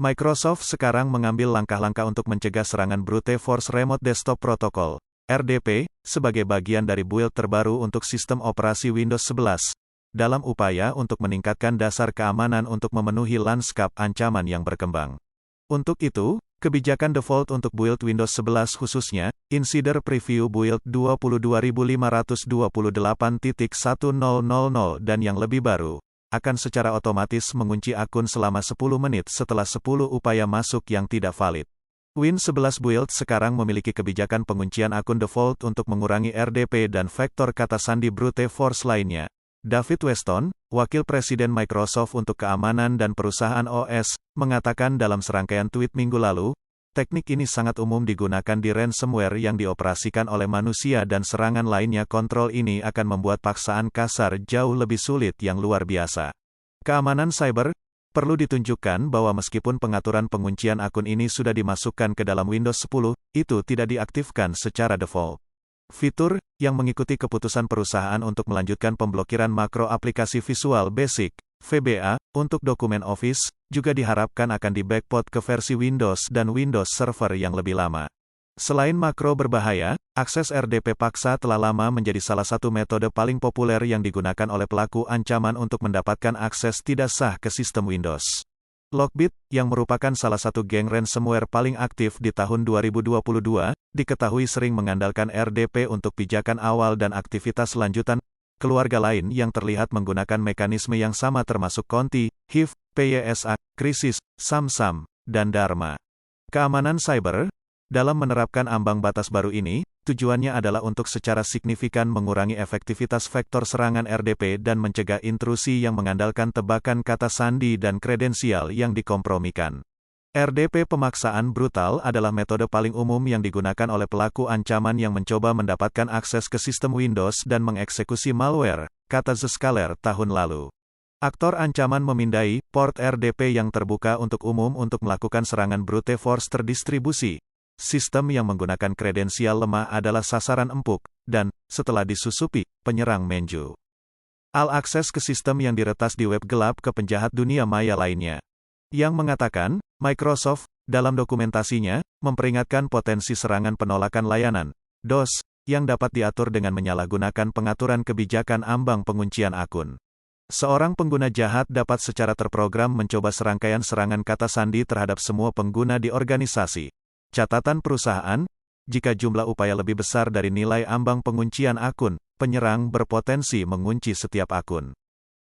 Microsoft sekarang mengambil langkah-langkah untuk mencegah serangan Brute Force Remote Desktop Protocol, RDP, sebagai bagian dari build terbaru untuk sistem operasi Windows 11, dalam upaya untuk meningkatkan dasar keamanan untuk memenuhi lanskap ancaman yang berkembang. Untuk itu, kebijakan default untuk build Windows 11 khususnya, Insider Preview Build 22528.1.000 dan yang lebih baru, akan secara otomatis mengunci akun selama 10 menit setelah 10 upaya masuk yang tidak valid. Win 11 Build sekarang memiliki kebijakan penguncian akun default untuk mengurangi RDP dan vektor kata sandi brute force lainnya. David Weston, Wakil Presiden Microsoft untuk Keamanan dan Perusahaan OS, mengatakan dalam serangkaian tweet minggu lalu, teknik ini sangat umum digunakan di ransomware yang dioperasikan oleh manusia dan serangan lainnya. Kontrol ini akan membuat paksaan kasar jauh lebih sulit yang luar biasa. Keamanan cyber perlu ditunjukkan bahwa meskipun pengaturan penguncian akun ini sudah dimasukkan ke dalam Windows 10, itu tidak diaktifkan secara default. Fitur yang mengikuti keputusan perusahaan untuk melanjutkan pemblokiran makro aplikasi Visual Basic (VBA) untuk dokumen Office juga diharapkan akan di-backport ke versi Windows dan Windows Server yang lebih lama. Selain makro berbahaya, akses RDP paksa telah lama menjadi salah satu metode paling populer yang digunakan oleh pelaku ancaman untuk mendapatkan akses tidak sah ke sistem Windows. Lockbit, yang merupakan salah satu geng ransomware paling aktif di tahun 2022, diketahui sering mengandalkan RDP untuk pijakan awal dan aktivitas lanjutan. Keluarga lain yang terlihat menggunakan mekanisme yang sama termasuk Conti, HIV, PYSA, Krisis, Samsam, dan Dharma. Keamanan cyber, dalam menerapkan ambang batas baru ini, tujuannya adalah untuk secara signifikan mengurangi efektivitas vektor serangan RDP dan mencegah intrusi yang mengandalkan tebakan kata sandi dan kredensial yang dikompromikan. RDP pemaksaan brutal adalah metode paling umum yang digunakan oleh pelaku ancaman yang mencoba mendapatkan akses ke sistem Windows dan mengeksekusi malware, kata Zscaler tahun lalu. Aktor ancaman memindai port RDP yang terbuka untuk umum untuk melakukan serangan brute force terdistribusi. Sistem yang menggunakan kredensial lemah adalah sasaran empuk, dan, setelah disusupi, penyerang menju. Akses ke sistem yang diretas di web gelap ke penjahat dunia maya lainnya. Yang mengatakan, Microsoft, dalam dokumentasinya, memperingatkan potensi serangan penolakan layanan, DOS, yang dapat diatur dengan menyalahgunakan pengaturan kebijakan ambang penguncian akun. Seorang pengguna jahat dapat secara terprogram mencoba serangkaian serangan kata sandi terhadap semua pengguna di organisasi. Catatan perusahaan, jika jumlah upaya lebih besar dari nilai ambang penguncian akun, penyerang berpotensi mengunci setiap akun.